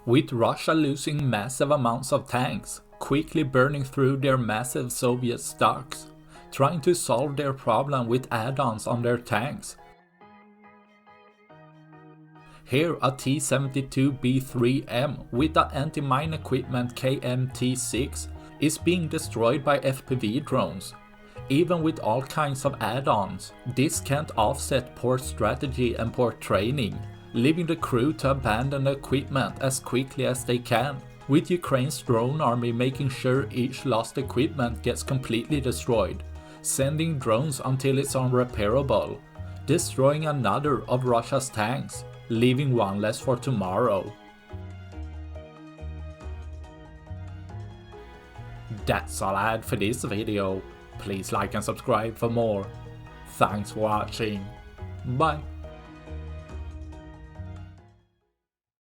With Russia losing massive amounts of tanks, quickly burning through their massive Soviet stocks, trying to solve their problem with add-ons on their tanks. Here a T-72B3M with the anti-mine equipment KMT-6 is being destroyed by FPV drones. Even with all kinds of add-ons, this can't offset poor strategy and poor training, leaving the crew to abandon the equipment as quickly as they can, with Ukraine's drone army making sure each lost equipment gets completely destroyed, sending drones until it's unrepairable, destroying another of Russia's tanks, leaving one less for tomorrow. That's all I had for this video. Please like and subscribe for more. Thanks for watching. Bye.